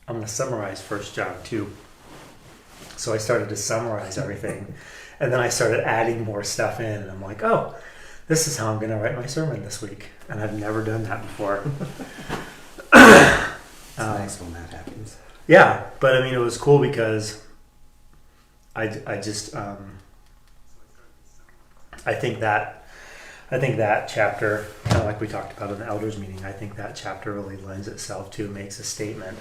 I'm going to summarize First John 2. So I started to summarize everything. And then I started adding more stuff in. And I'm like, oh, this is how I'm going to write my sermon this week. And I've never done that before. It's nice when that happens. Yeah. But I mean, it was cool because I just, I think that chapter, kind of like we talked about in the elders meeting, I think that chapter really lends itself to, makes a statement.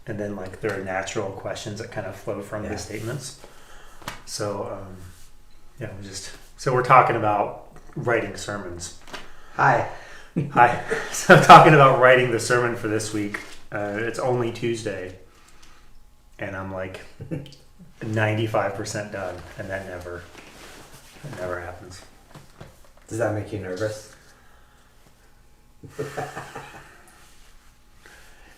And then like there are natural questions that kind of flow from the statements. So, so we're talking about writing sermons. Hi. So I'm talking about writing the sermon for this week. It's only Tuesday. And I'm like 95% done. And that never happens. Does that make you nervous?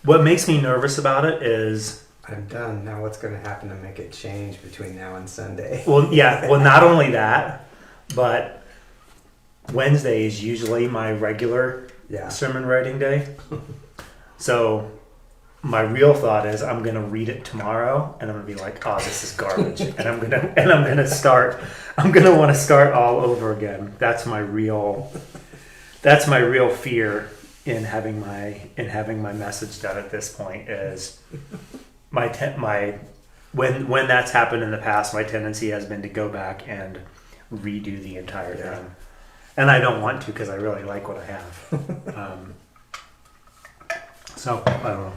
What makes me nervous about it is... I'm done. Now what's going to happen to make it change between now and Sunday? Well, yeah. Well, not only that, but Wednesday is usually my regular sermon writing day. So my real thought is I'm going to read it tomorrow and I'm going to be like, oh, this is garbage. and I'm going to want to start all over again. That's my real fear in having my message done at this point is when that's happened in the past, my tendency has been to go back and redo the entire thing. And I don't want to because I really like what I have. So, I don't know.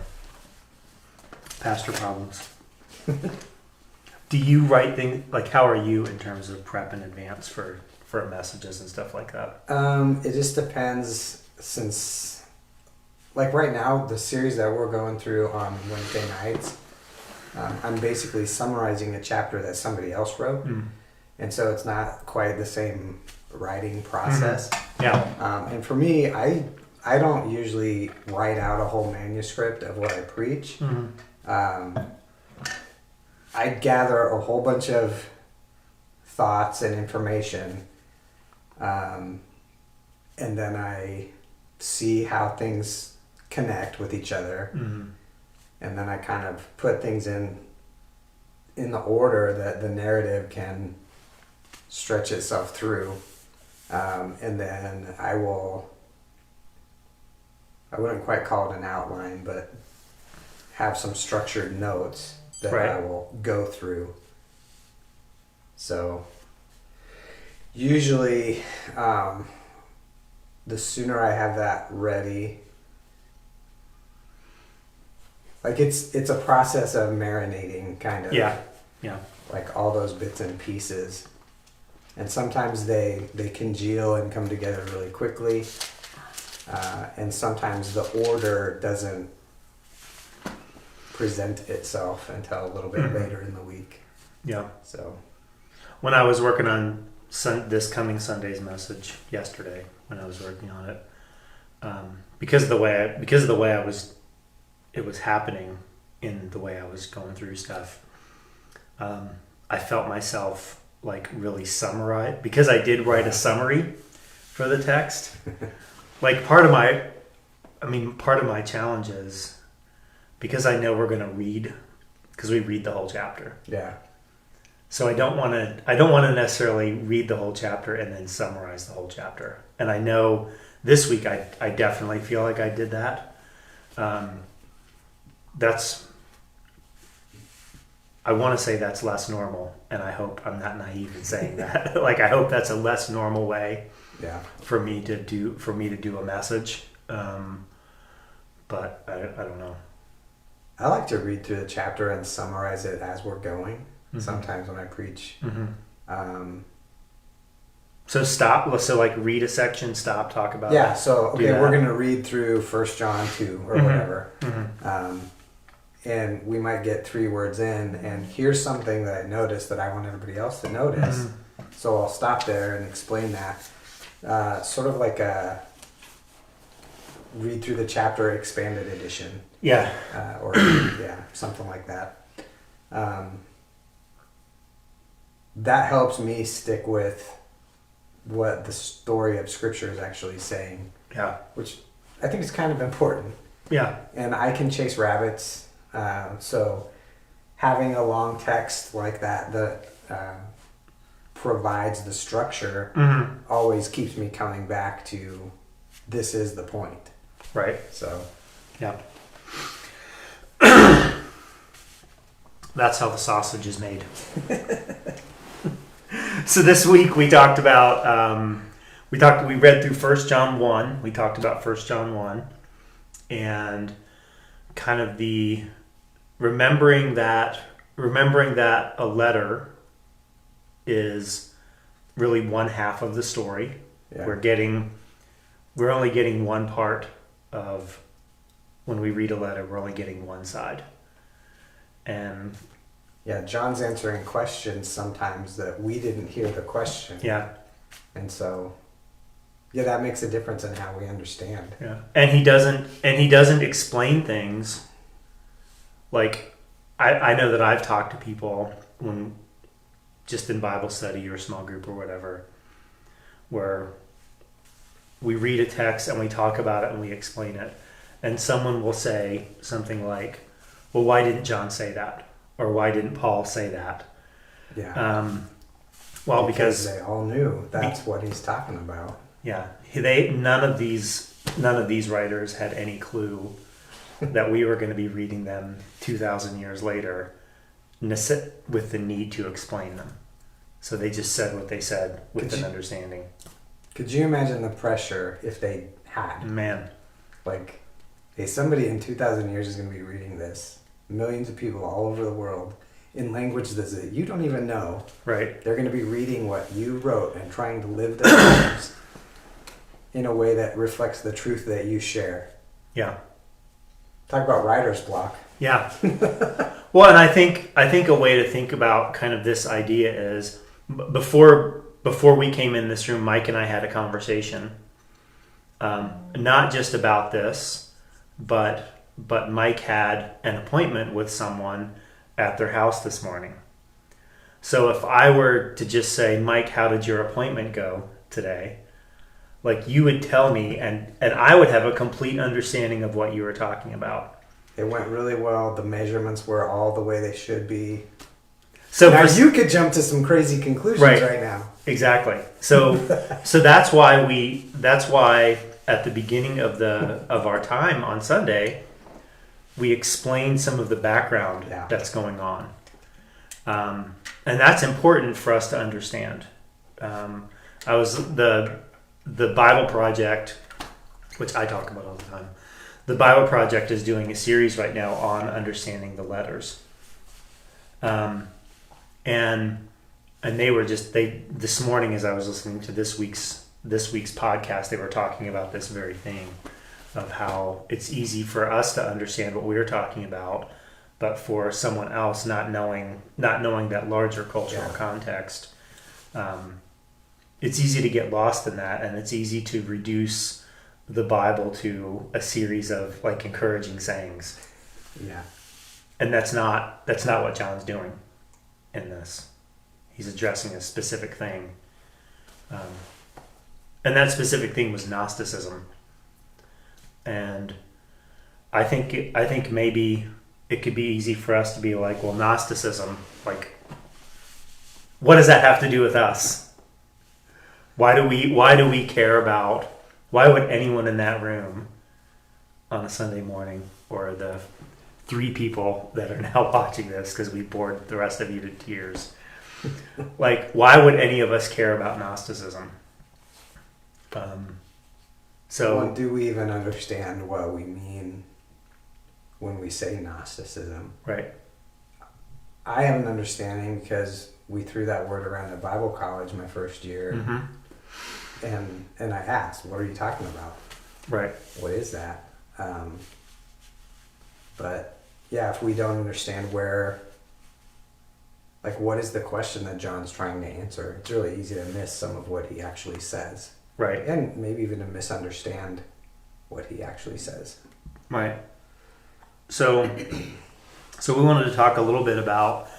Pastor problems. Do you write things, like how are you in terms of prep in advance for messages and stuff like that? It just depends since, like right now, the series that we're going through on Wednesday nights, I'm basically summarizing a chapter that somebody else wrote. And so it's not quite the same writing process. Yeah. And for me, I don't usually write out a whole manuscript of what I preach. I gather a whole bunch of thoughts and information, and then I see how things connect with each other, and then I kind of put things in the order that the narrative can stretch itself through, and then I wouldn't quite call it an outline, but have some structured notes that I will go through. So usually the sooner I have that ready, like it's a process of marinating kind of. Yeah. Like all those bits and pieces. And sometimes they congeal and come together really quickly. And sometimes the order doesn't present itself until a little bit later in the week. Yeah. So when I was working on this coming Sunday's message yesterday, when I was working on it, because of the way it was happening in the way I was going through stuff, I felt myself like really summarize, because I did write a summary for the text. Like part of my challenge is, because I know we're going to read, because we read the whole chapter. Yeah. So I don't want to necessarily read the whole chapter and then summarize the whole chapter. And I know this week I definitely feel like I did that. I want to say that's less normal, and I hope I'm not naive in saying that. Like I hope that's a less normal way for me to do a message. But I don't know. I like to read through the chapter and summarize it as we're going. Sometimes when I preach. So like read a section, stop, talk about it. Yeah, so we're going to read through 1 John 2 or whatever. And we might get 3 words in, and here's something that I noticed that I want everybody else to notice. So I'll stop there and explain that. Sort of like a read through the chapter expanded edition. Yeah. Something like that. That helps me stick with what the story of Scripture is actually saying. Yeah. Which I think is kind of important. Yeah. And I can chase rabbits. So having a long text like that provides the structure always keeps me coming back to this is the point. Right. So Yeah. That's how the sausage is made. So this week we talked about we read through 1 John 1. We talked about 1 John 1 and kind of the remembering that a letter is really one half of the story. yeah. We're only getting one part of when we read a letter, we're only getting one side. And Yeah, John's answering questions sometimes that we didn't hear the question. yeah. And so, yeah, that makes a difference in how we understand. Yeah. And he doesn't explain things like I know that I've talked to people when just in Bible study or small group or whatever, where we read a text and we talk about it and we explain it. And someone will say something like, well, why didn't John say that? Or why didn't Paul say that? Yeah. Well, because they all knew that's what he's talking about. yeah, none of these writers had any clue that we were going to be reading them 2,000 years later with the need to explain them. So they just said what they said with an understanding. Could you imagine the pressure if they had? Man. Like, hey, somebody in 2,000 years is going to be reading this. Millions of people all over the world in language that you don't even know. Right. They're going to be reading what you wrote and trying to live their lives in a way that reflects the truth that you share. Yeah. Talk about writer's block. Yeah. Well, and I think a way to think about kind of this idea is before we came in this room, Mike and I had a conversation, not just about this, but Mike had an appointment with someone at their house this morning. So if I were to just say, Mike, how did your appointment go today? Like, you would tell me, and I would have a complete understanding of what you were talking about. It went really well. The measurements were all the way they should be. So now you could jump to some crazy conclusions right now. Exactly. So that's why at the beginning of our time on Sunday, we explain some of the background that's going on. And that's important for us to understand. I was the Bible Project, which I talk about all the time. The Bible Project is doing a series right now on understanding the letters. And this morning as I was listening to this week's podcast, they were talking about this very thing of how it's easy for us to understand what we were talking about, but for someone else not knowing that larger cultural context, it's easy to get lost in that, and it's easy to reduce the Bible to a series of like encouraging sayings. Yeah. And that's not what John's doing in this. He's addressing a specific thing. And that specific thing was Gnosticism. And I think maybe it could be easy for us to be like, well, Gnosticism, like, what does that have to do with us? Why do we care about, why would anyone in that room on a Sunday morning, or the 3 people that are now watching this because we bored the rest of you to tears, like, why would any of us care about Gnosticism? Well, do we even understand what we mean when we say Gnosticism? Right. I have an understanding because we threw that word around at Bible college my first year. Mm-hmm. And I asked, what are you talking about? Right. What is that? But yeah, if we don't understand what is the question that John's trying to answer, it's really easy to miss some of what he actually says. Right. And maybe even to misunderstand what he actually says. Right. So we wanted to talk a little bit about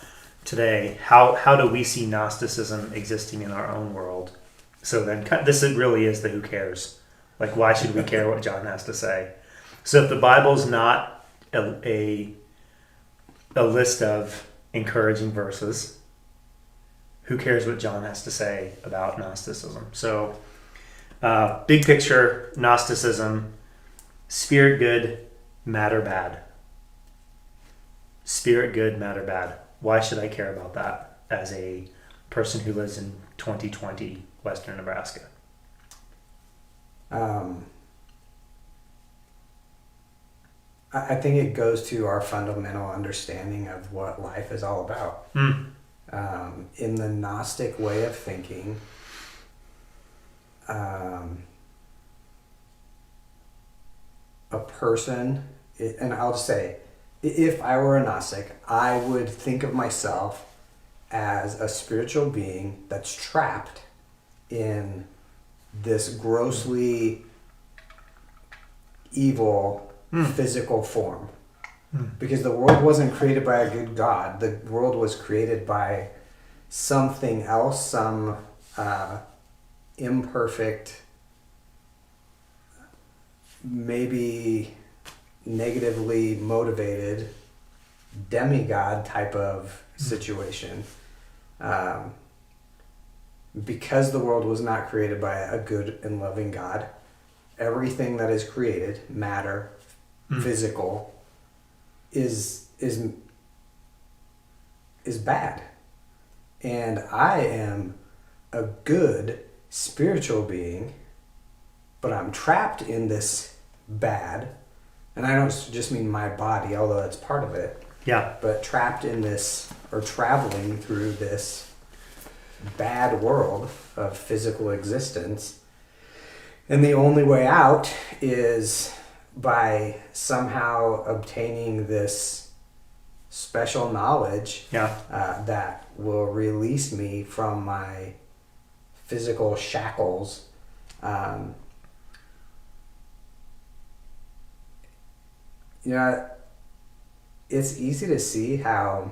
today, how do we see Gnosticism existing in our own world? So then this really is the who cares. Like, why should we care what John has to say? So if the Bible's not a a list of encouraging verses. Who cares what John has to say about Gnosticism? So, big picture, Gnosticism, spirit good, matter bad. Spirit good, matter bad. Why should I care about that as a person who lives in 2020 Western Nebraska? I think it goes to our fundamental understanding of what life is all about. In the Gnostic way of thinking, a person, and I'll just say, if I were a Gnostic, I would think of myself as a spiritual being that's trapped in this grossly evil physical form. Because the world wasn't created by a good God. The world was created by something else, some imperfect, maybe negatively motivated demigod type of situation. Because the world was not created by a good and loving God, everything that is created, matter, physical, is bad. And I am a good spiritual being, but I'm trapped in this bad. And I don't just mean my body, although that's part of it. Yeah. But trapped in this, or traveling through this bad world of physical existence. And the only way out is by somehow obtaining this special knowledge that will release me from my physical shackles. It's easy to see how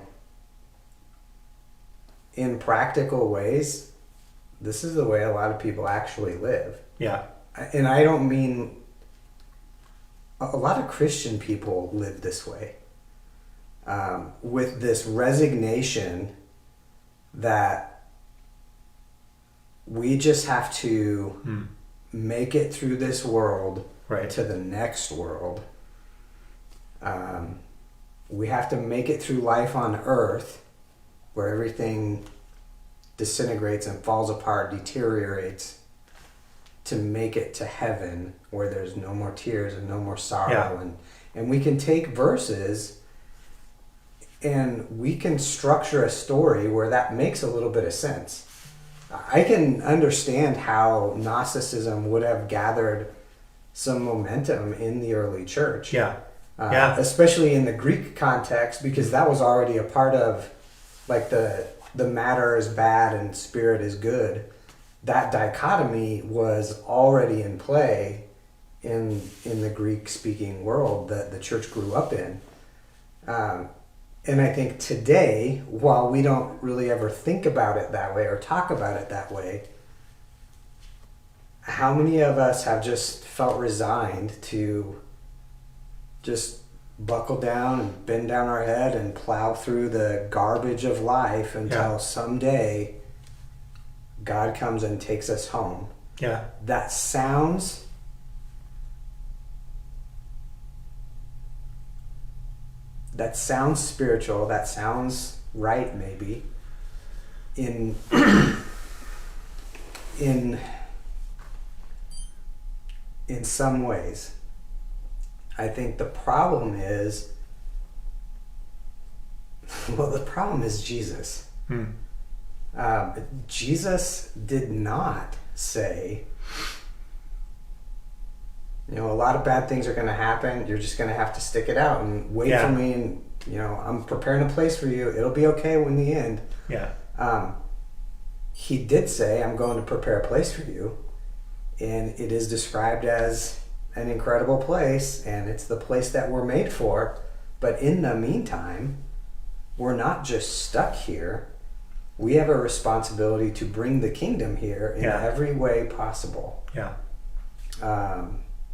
in practical ways, this is the way a lot of people actually live. Yeah. And I don't mean... A lot of Christian people live this way. With this resignation that we just have to make it through this world to the next world. We have to make it through life on earth, where everything disintegrates and falls apart, deteriorates, to make it to heaven, where there's no more tears and no more sorrow. And we can take verses and we can structure a story where that makes a little bit of sense. I can understand how Gnosticism would have gathered some momentum in the early church. Especially in the Greek context, because that was already a part of, like, the matter is bad and spirit is good. That dichotomy was already in play in the Greek-speaking world that the church grew up in. And I think today, while we don't really ever think about it that way or talk about it that way, how many of us have just felt resigned to just buckle down and bend down our head and plow through the garbage of life until someday God comes and takes us home? That sounds spiritual. That sounds right, maybe. In some ways. I think the problem is Jesus. Jesus did not say, a lot of bad things are going to happen. You're just going to have to stick it out and wait for me. And, I'm preparing a place for you. It'll be okay in the end. He did say, I'm going to prepare a place for you. And it is described as an incredible place. And it's the place that we're made for. But in the meantime, we're not just stuck here. We have a responsibility to bring the kingdom here in every way possible.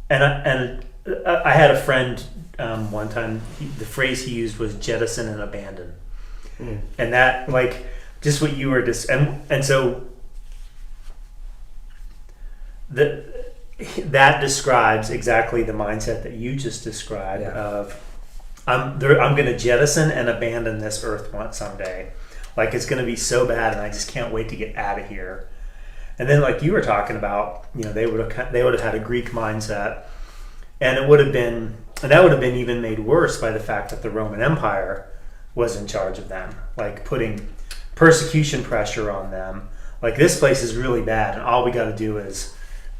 And I had a friend one time the phrase he used was jettison and abandon. Mm. And that, like, just what you were just, and so that describes exactly the mindset that you just described. Yeah. Of I'm going to jettison and abandon this earth someday. Like, it's going to be so bad, and I just can't wait to get out of here. And then, like you were talking about, they would have had a Greek mindset, and that would have been even made worse by the fact that the Roman Empire was in charge of them, like putting persecution pressure on them. Like, this place is really bad, and all we got to do is,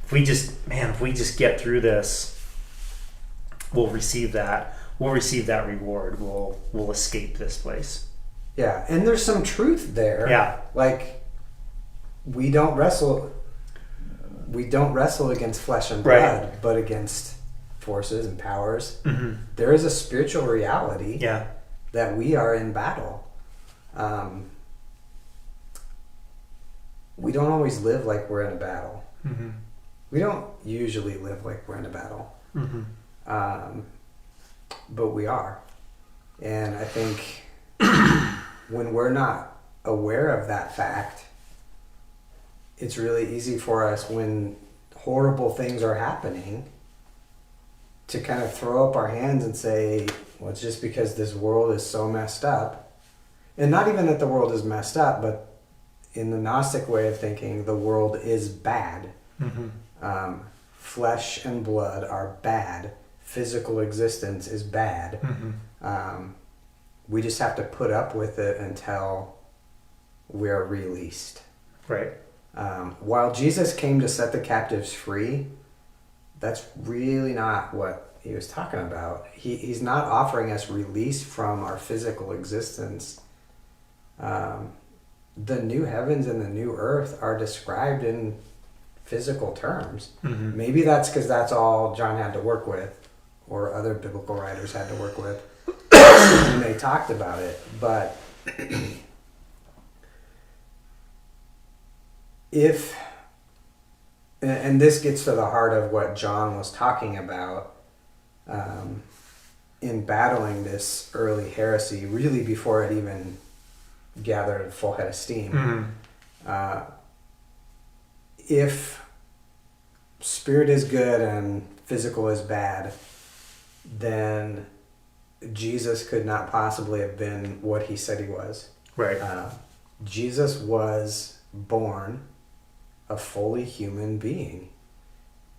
if we just get through this, we'll receive that reward. We'll escape this place. Yeah, and there's some truth there. Yeah. Like, we don't wrestle against flesh and blood, Right. but against forces and powers. Mm-hmm. There is a spiritual reality Yeah. that we are in battle. We don't always live like we're in a battle. Mm-hmm. We don't usually live like we're in a battle. Mm-hmm. But we are. And I think when we're not aware of that fact, it's really easy for us, when horrible things are happening, to kind of throw up our hands and say, well, it's just because this world is so messed up. And not even that the world is messed up, but in the Gnostic way of thinking, the world is bad. Mm-hmm. Flesh and blood are bad. Physical existence is bad. Mm-hmm. We just have to put up with it until we're released. Right. While Jesus came to set the captives free, that's really not what he was talking about. He's not offering us release from our physical existence. The new heavens and the new earth are described in physical terms. Mm-hmm. Maybe that's because that's all John had to work with, or other biblical writers had to work with when they talked about it. But if, and this gets to the heart of what John was talking about in battling this early heresy, really before it even gathered a full head of steam. Mm-hmm. If spirit is good and physical is bad, then Jesus could not possibly have been what he said he was. Right. Jesus was born a fully human being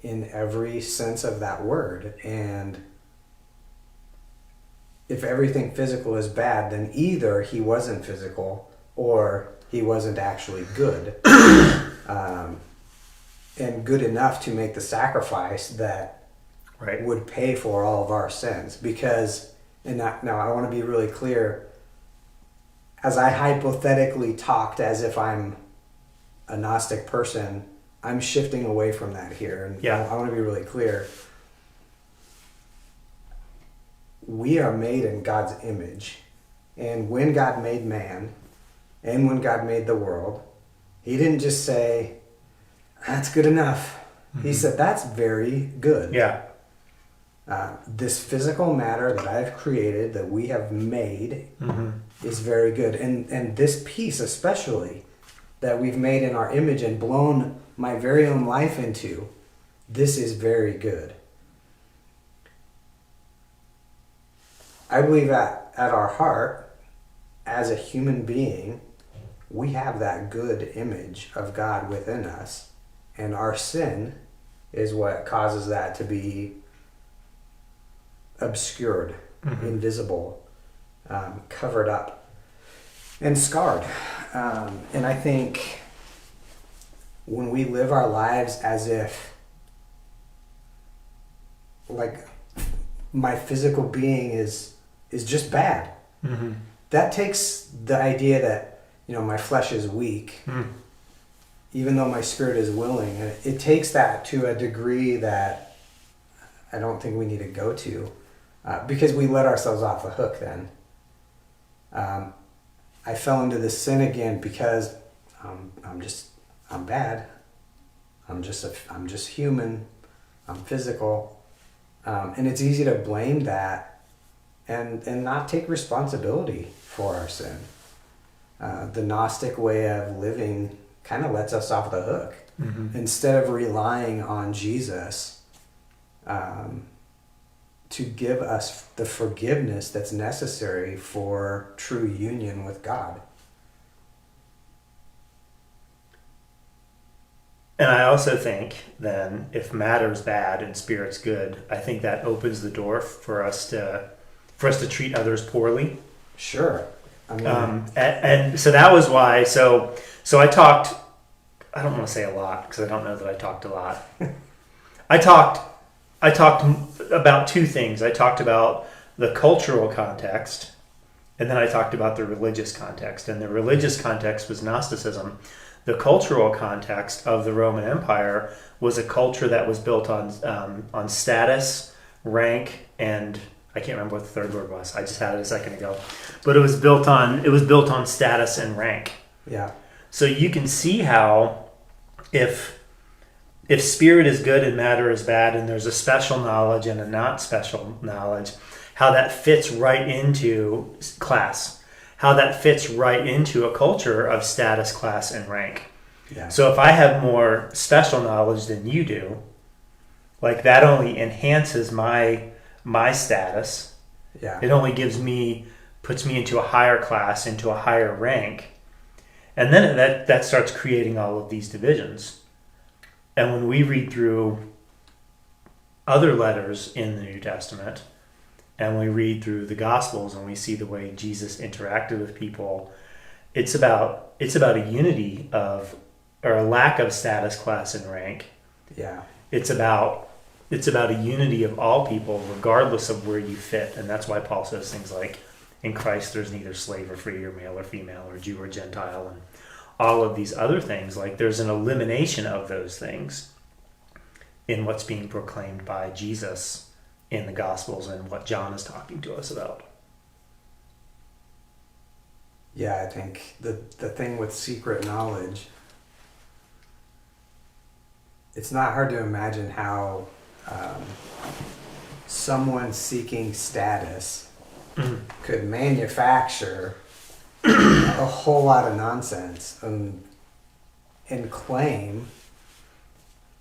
in every sense of that word. And if everything physical is bad, then either he wasn't physical or he wasn't actually good. And good enough to make the sacrifice that Right. would pay for all of our sins. Because, now I want to be really clear, as I hypothetically talked as if I'm a Gnostic person, I'm shifting away from that here. And Yeah. I want to be really clear. We are made in God's image. And when God made man, and when God made the world, he didn't just say, that's good enough. Mm-hmm. He said, that's very good. Yeah. This physical matter that I've created, that we have made, Mm-hmm. is very good. And this piece especially, that we've made in our image and blown my very own life into, this is very good. I believe that at our heart, as a human being, we have that good image of God within us. And our sin is what causes that to be obscured, Mm-hmm. invisible, covered up, and scarred. And I think when we live our lives as if, like, my physical being is just bad, Mm-hmm. that takes the idea that, my flesh is weak, even though my spirit is willing. And it takes that to a degree that I don't think we need to go to, because we let ourselves off the hook then. I fell into this sin again because I'm bad. I'm just human. I'm physical. And it's easy to blame that and not take responsibility for our sin. The Gnostic way of living kind of lets us off the hook. Mm-hmm. Instead of relying on Jesus to give us the forgiveness that's necessary for true union with God. And I also think then, if matter's bad and spirit's good, I think that opens the door for us to treat others poorly. Sure. I mean, and so that was why. So I talked. I don't want to say a lot because I don't know that I talked a lot. I talked about two things. I talked about the cultural context, and then I talked about the religious context. And the religious context was Gnosticism. The cultural context of the Roman Empire was a culture that was built on status, rank, and I can't remember what the third word was. I just had it a second ago, but it was built on status and rank. yeah, So you can see how if spirit is good and matter is bad, and there's a special knowledge and a not special knowledge, how that fits right into class. How that fits right into a culture of status, class, and rank. yeah. So if I have more special knowledge than you do, like that only enhances my status. Yeah. It only puts me into a higher class, into a higher rank. And then that starts creating all of these divisions. And when we read through other letters in the New Testament, and we read through the Gospels and we see the way Jesus interacted with people, it's about a unity of, or a lack of status, class, and rank. Yeah. It's about a unity of all people, regardless of where you fit. And that's why Paul says things like, in Christ there's neither slave or free, or male or female, or Jew or Gentile, and all of these other things. Like there's an elimination of those things in what's being proclaimed by Jesus in the Gospels and what John is talking to us about. Yeah, I think the thing with secret knowledge, it's not hard to imagine how someone seeking status could manufacture a whole lot of nonsense and claim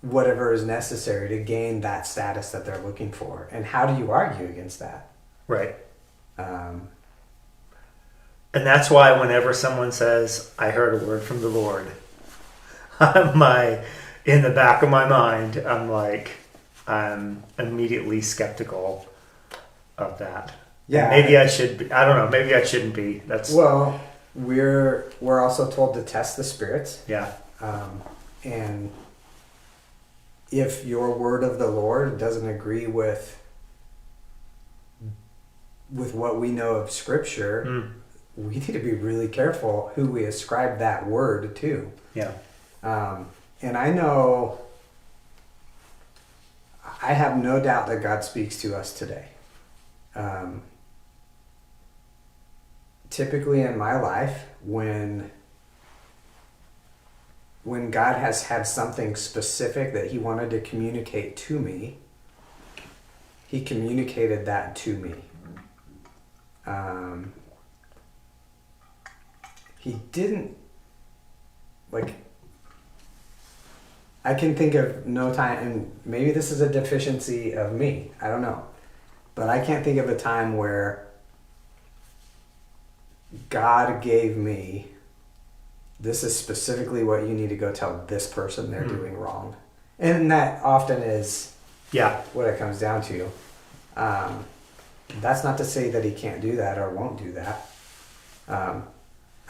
whatever is necessary to gain that status that they're looking for. And how do you argue against that? Right. Um, And that's why whenever someone says, I heard a word from the Lord, in the back of my mind, I'm immediately skeptical of that. Yeah. And maybe I should be. I don't know. Maybe I shouldn't be. That's well, we're also told to test the spirits. yeah. And if your word of the Lord doesn't agree with what we know of Scripture, we need to be really careful who we ascribe that word to. Yeah. And I know, I have no doubt that God speaks to us today. Typically in my life, when God has had something specific that he wanted to communicate to me, he communicated that to me. He didn't, I can think of no time, and maybe this is a deficiency of me, I don't know, but I can't think of a time where God gave me, this is specifically what you need to go tell this person they're doing wrong. And that often is what it comes down to. That's not to say that he can't do that or won't do that.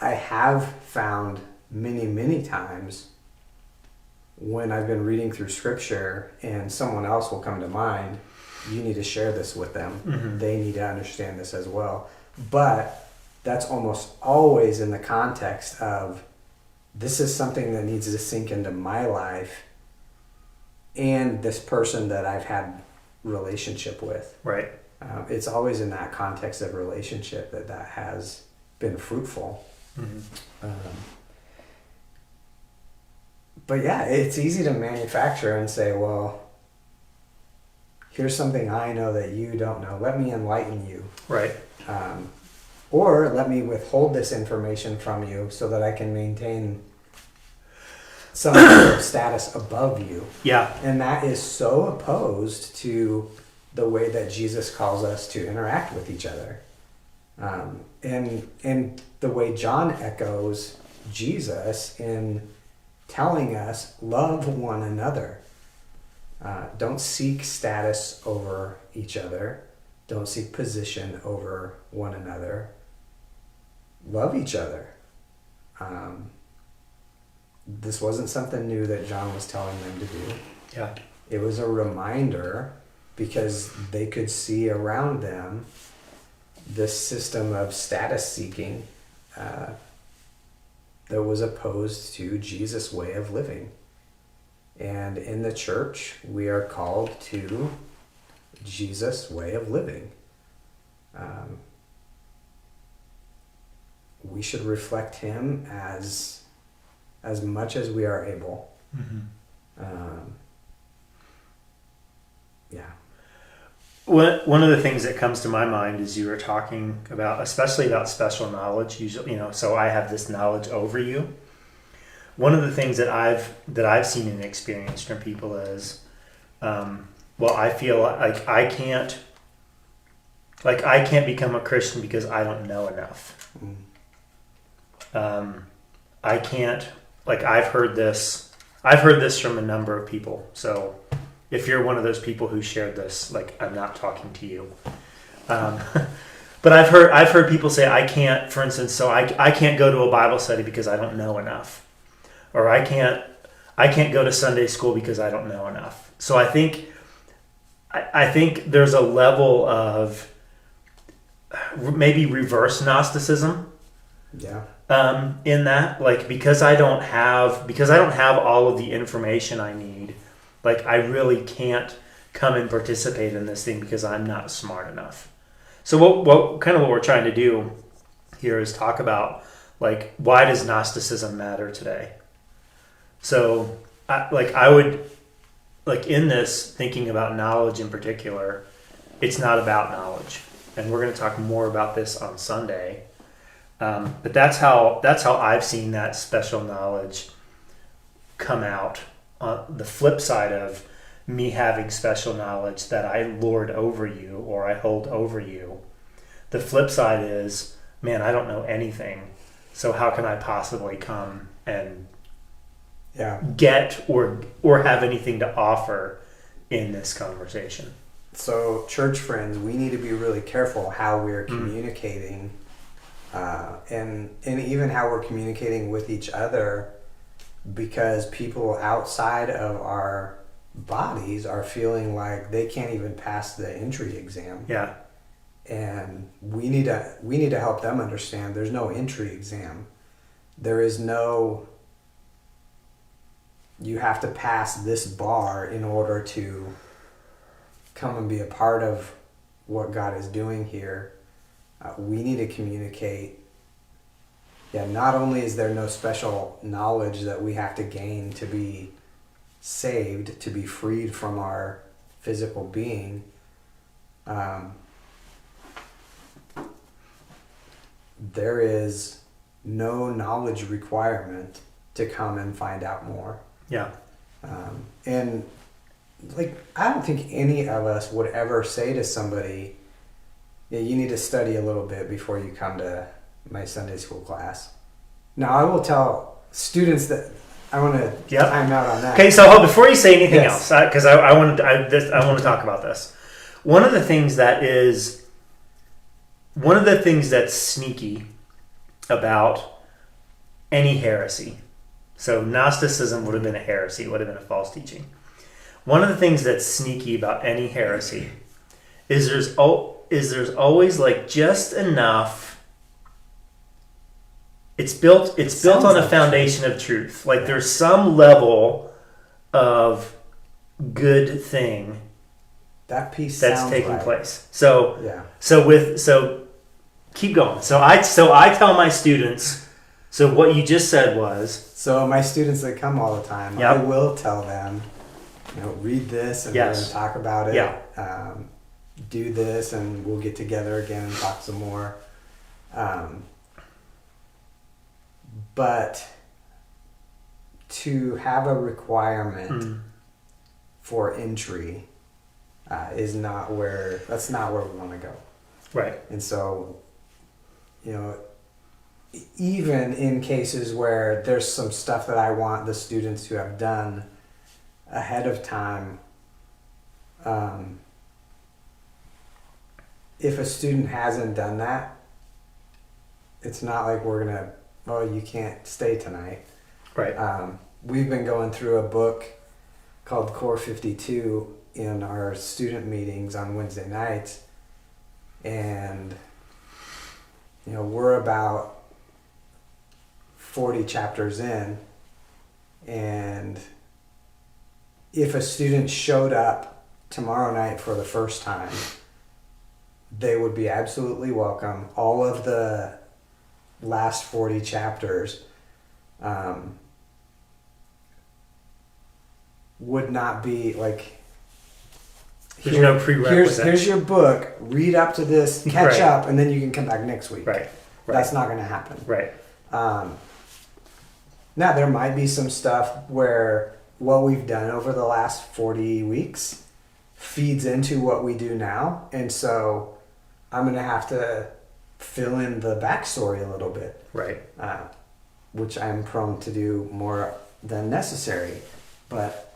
I have found many, many times when I've been reading through Scripture and someone else will come to mind, you need to share this with them. Mm-hmm. They need to understand this as well. But that's almost always in the context of, this is something that needs to sink into my life and this person that I've had relationship with. Right. It's always in that context of relationship that has been fruitful. Mm-hmm. But yeah, it's easy to manufacture and say, well, here's something I know that you don't know. Let me enlighten you. Right. Or let me withhold this information from you so that I can maintain some sort of status above you. Yeah. And that is so opposed to the way that Jesus calls us to interact with each other. And the way John echoes Jesus in telling us, love one another. Don't seek status over each other. Don't seek position over one another. Love each other. This wasn't something new that John was telling them to do. Yeah. It was a reminder because they could see around them this system of status seeking that was opposed to Jesus' way of living. And in the church, we are called to Jesus' way of living. We should reflect him as much as we are able. Yeah. One of the things that comes to my mind is you were talking about, especially about special knowledge. Usually, so I have this knowledge over you. One of the things that I've seen and experienced from people is, I feel like I can't become a Christian because I don't know enough. I can't. I've heard this from a number of people. So if you're one of those people who shared this, I'm not talking to you. But I've heard people say I can't, for instance, so I can't go to a Bible study because I don't know enough, or I can't go to Sunday school because I don't know enough. So I think there's a level of maybe reverse Gnosticism. Yeah. In that, because I don't have all of the information I need, I really can't come and participate in this thing because I'm not smart enough. So what we're trying to do here is talk about why does Gnosticism matter today? So I would in this, thinking about knowledge in particular, it's not about knowledge, and we're going to talk more about this on Sunday. But that's how I've seen that special knowledge come out. On the flip side of me having special knowledge that I lord over you or I hold over you, the flip side is, man, I don't know anything. So how can I possibly come and get or have anything to offer in this conversation? So, church friends, we need to be really careful how we're communicating. And even how we're communicating with each other, because people outside of our bodies are feeling like they can't even pass the entry exam. Yeah. And we need to help them understand there's no entry exam. There is no, you have to pass this bar in order to come and be a part of what God is doing here. We need to communicate. Not only is there no special knowledge that we have to gain to be saved, to be freed from our physical being, there is no knowledge requirement to come and find out more. Yeah. And I don't think any of us would ever say to somebody, you need to study a little bit before you come to my Sunday school class. Now, I will tell students that I want to time out on that. Okay, so before you say anything else, because I want to talk about this. One of the things that's sneaky about any heresy. So Gnosticism would have been a heresy. It would have been a false teaching. One of the things that's sneaky about any heresy is there's always just enough. It's built on a foundation of truth. There's some level of good thing that piece that's taking right. place. So keep going. So I tell my students. So what you just said was. So my students that come all the time, I will tell them read this and we're going Yes. to talk about it. Yeah. Do this and we'll get together again and talk some more. But to have a requirement for entry that's not where we want to go. Right. And so, even in cases where there's some stuff that I want the students to have done ahead of time, if a student hasn't done that, it's not like we're going to, you can't stay tonight. Right. We've been going through a book called Core 52 in our student meetings on Wednesday nights. And, we're about 40 chapters in. And if a student showed up tomorrow night for the first time, they would be absolutely welcome. All of the last 40 chapters would not be like, There's no prerequisite. Here's your book, read up to this, catch Right. up, and then you can come back next week. Right. That's not going to happen. Right. Now, there might be some stuff where what we've done over the last 40 weeks feeds into what we do now. And so I'm going to have to fill in the backstory a little bit. Right. Which I'm prone to do more than necessary. But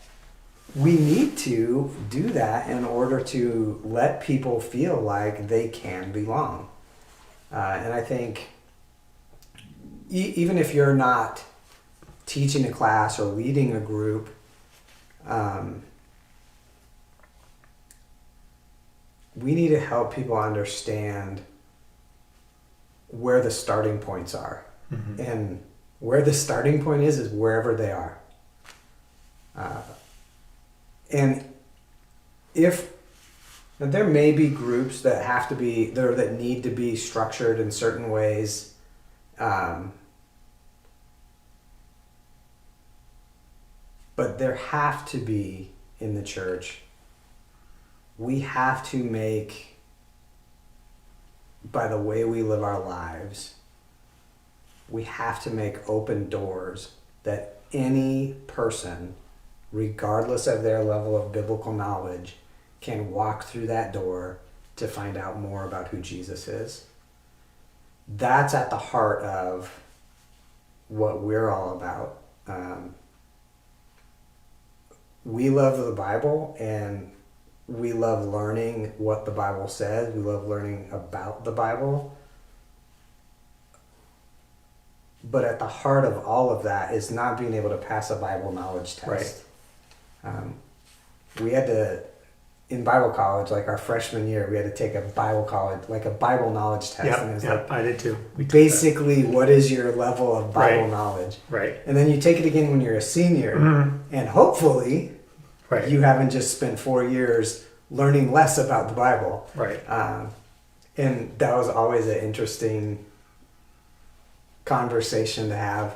we need to do that in order to let people feel like they can belong. And I think even if you're not teaching a class or leading a group, we need to help people understand where the starting points are. Mm-hmm. And where the starting point is wherever they are. And if there may be groups that have to be there that need to be structured in certain ways, but there have to be in the church. We have to make, by the way we live our lives, we have to make open doors that any person, regardless of their level of biblical knowledge, can walk through that door to find out more about who Jesus is. That's at the heart of what we're all about. We love the Bible and we love learning what the Bible says. We love learning about the Bible. But at the heart of all of that is not being able to pass a Bible knowledge test. Right. We had to, in Bible college, like our freshman year, we had to take a Bible knowledge test. Yep, And it was I did too. basically, what is your level of Bible knowledge? Right. And then you take it again when you're a senior, and hopefully you haven't just spent 4 years learning less about the Bible. Right. And that was always an interesting conversation to have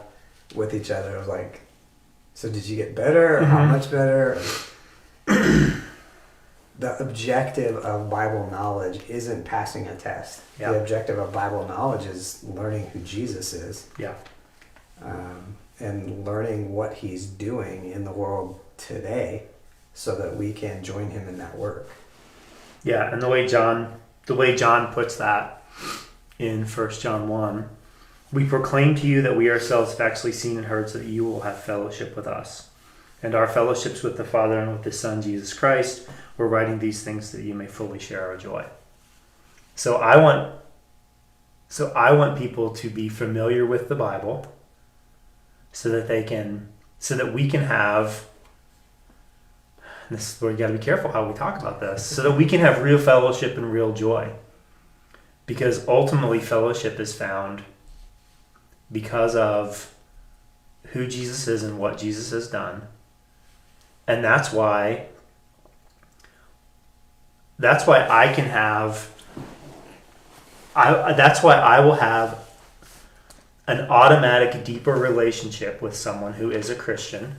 with each other. It was like, so did you get better? Or how much better? The objective of Bible knowledge isn't passing a test. Yeah. The objective of Bible knowledge is learning who Jesus is. Yeah. And learning what he's doing in the world today so that we can join him in that work. Yeah, and the way John puts that in 1 John 1, we proclaim to you that we ourselves have actually seen and heard so that you will have fellowship with us. And our fellowships with the Father and with his Son, Jesus Christ, we're writing these things so that you may fully share our joy. So I want people to be familiar with the Bible so that we can have, and this is where you got to be careful how we talk about this, so that we can have real fellowship and real joy. Because ultimately fellowship is found because of who Jesus is and what Jesus has done. And that's why I can have, that's why I will have an automatic deeper relationship with someone who is a Christian,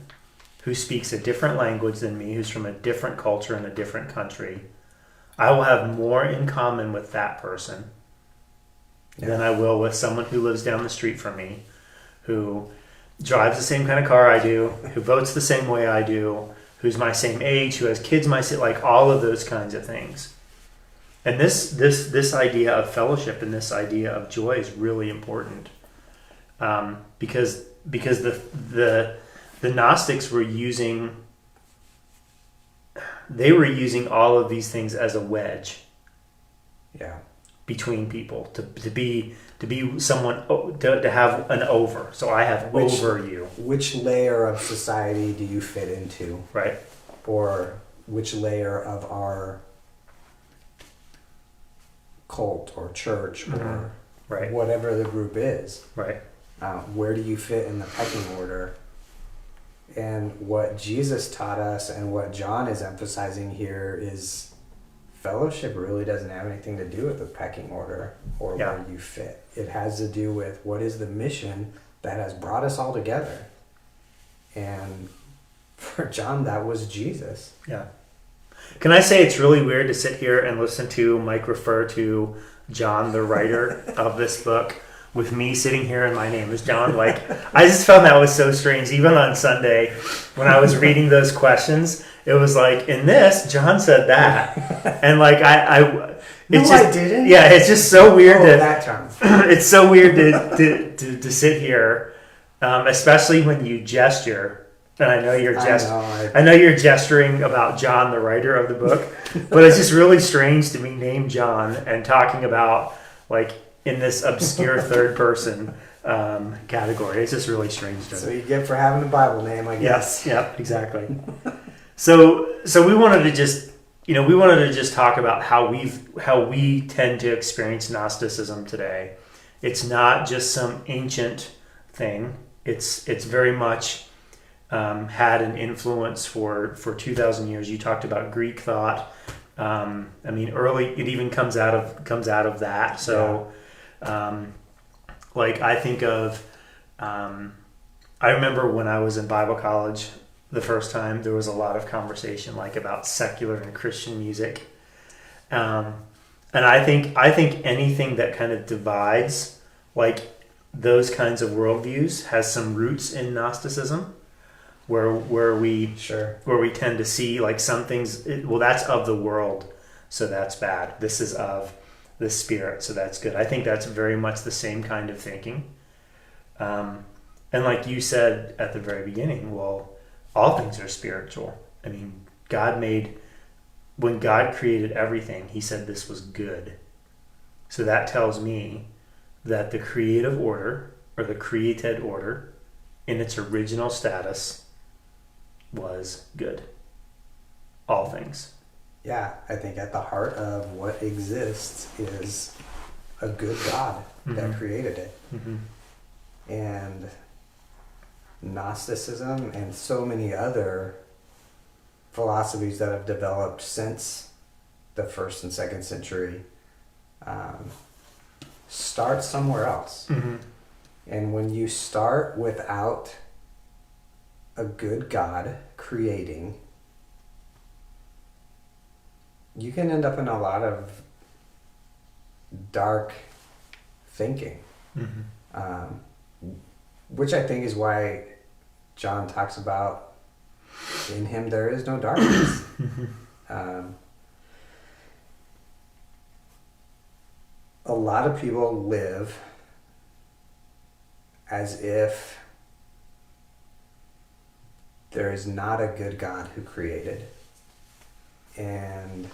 who speaks a different language than me, who's from a different culture in a different country, I will have more in common with that person than I will with someone who lives down the street from me, who drives the same kind of car I do, who votes the same way I do, who's my same age, who has kids like all of those kinds of things. And this idea of fellowship and this idea of joy is really important, because the Gnostics were using all of these things as a wedge, between people to be someone, to have an over. So I have over you. Which layer of society do you fit into? Right. Or which layer of our cult or church or whatever the group is. Right. Where do you fit in the pecking order? And what Jesus taught us and what John is emphasizing here is fellowship really doesn't have anything to do with the pecking order or where you fit. It has to do with what is the mission that has brought us all together. And for John, that was Jesus. Yeah. Can I say it's really weird to sit here and listen to Mike refer to John, the writer of this book, with me sitting here and my name is John? Like, I just found that was so strange. Even on Sunday, when I was reading those questions, it was like, in this, John said that. And like, I didn't. Yeah, it's just so weird that term. It's so weird to sit here, especially when you gesture. And I know you're I know you're gesturing about John, the writer of the book, but it's just really strange to be named John and talking about like in this obscure third person category. It's just really strange to me. So you get for having a Bible name, I guess. Yes, yep, exactly. So we wanted to just talk about how we tend to experience Gnosticism today. It's not just some ancient thing. It's very much had an influence for 2,000 years. You talked about Greek thought. Early it even comes out of that. So, like I think of, I remember when I was in Bible college the first time, there was a lot of conversation like about secular and Christian music, and I think anything that kind of divides like those kinds of worldviews has some roots in Gnosticism. Where we tend to see like some things, that's of the world, so that's bad. This is of the spirit, so that's good. I think that's very much the same kind of thinking. And like you said at the very beginning, well, all things are spiritual. I mean, when God created everything, he said this was good. So that tells me that the creative order, or the created order, in its original status, was good. All things. Yeah, I think at the heart of what exists is a good God that created it. Mm-hmm. And Gnosticism and so many other philosophies that have developed since the 1st and 2nd century start somewhere else. Mm-hmm. And when you start without a good God creating, you can end up in a lot of dark thinking, which I think is why John talks about in him there is no darkness. A lot of people live as if there is not a good God who created. And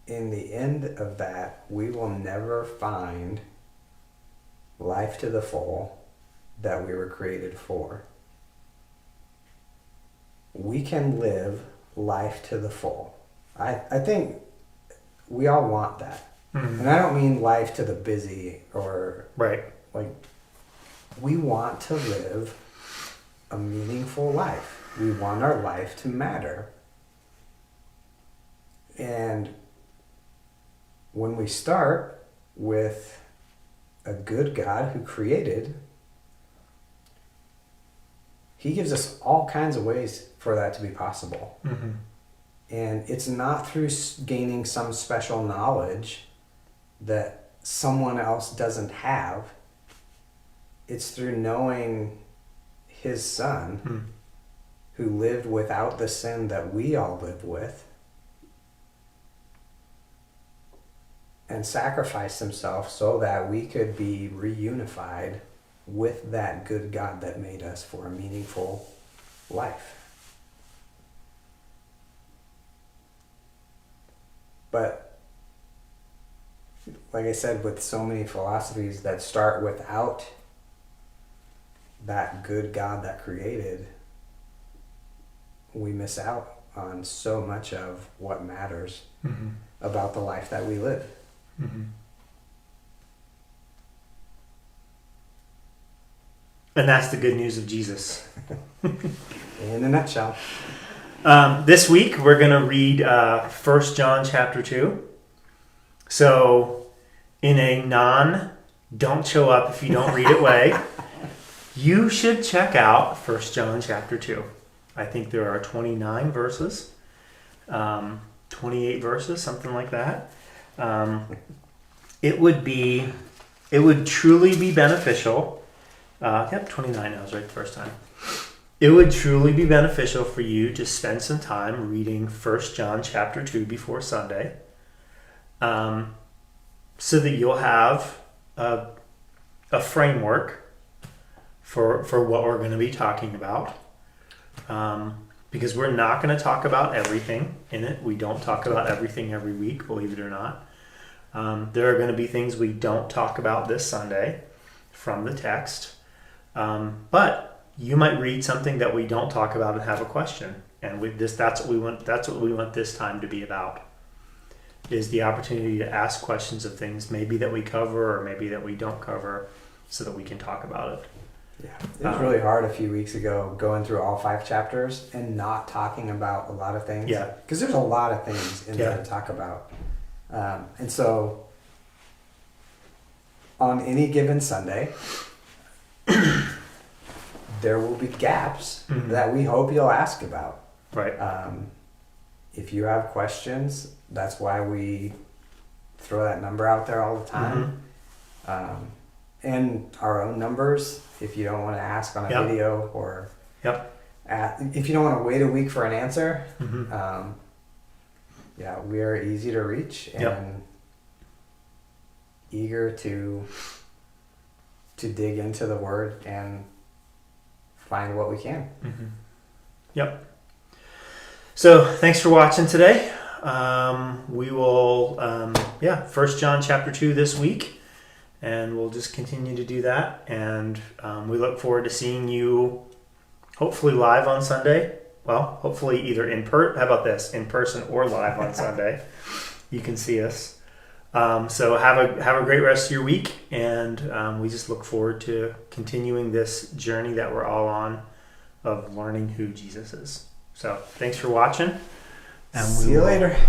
in the end of that, we will never find life to the full that we were created for. We can live life to the full. I think we all want that. Mm-hmm. And I don't mean life to the busy or... Right. Like, we want to live a meaningful life. We want our life to matter. And when we start with a good God who created, he gives us all kinds of ways for that to be possible. Mm-hmm. And it's not through gaining some special knowledge that someone else doesn't have. It's through knowing his son, Mm-hmm. who lived without the sin that we all live with, and sacrificed himself so that we could be reunified with that good God that made us for a meaningful life. But like I said, with so many philosophies that start without that good God that created, we miss out on so much of what matters Mm-hmm. about the life that we live. Mm-hmm. And that's the good news of Jesus. In a nutshell. This week we're going to read 1 John chapter 2. So in a don't show up if you don't read it way, you should check out 1 John chapter 2. I think there are 29 verses, 28 verses, something like that. It would truly be beneficial. 29, I was right the first time. It would truly be beneficial for you to spend some time reading 1 John chapter 2 before Sunday, so that you'll have a framework for what we're going to be talking about. Because we're not going to talk about everything in it. We don't talk about everything every week, believe it or not. There are going to be things we don't talk about this Sunday from the text. But you might read something that we don't talk about and have a question. And that's what we want this time to be about. Is the opportunity to ask questions of things maybe that we cover or maybe that we don't cover, so that we can talk about it. Yeah, it was really hard a few weeks ago going through all 5 chapters and not talking about a lot of things. Yeah. Because there's a lot of things in there to talk about. And so on any given Sunday, there will be gaps that we hope you'll ask about. Right. If you have questions, that's why we throw that number out there all the time. And our own numbers, if you don't want to ask on a video or if you don't want to wait a week for an answer, we are easy to reach and eager to dig into the Word and find what we can. Yep. So thanks for watching today. We will 1 John chapter 2 this week, and we'll just continue to do that. And we look forward to seeing you hopefully live on Sunday. Well, hopefully either in person or live on Sunday. You can see us. So have a great rest of your week, and we just look forward to continuing this journey that we're all on of learning who Jesus is. So thanks for watching. And see you later.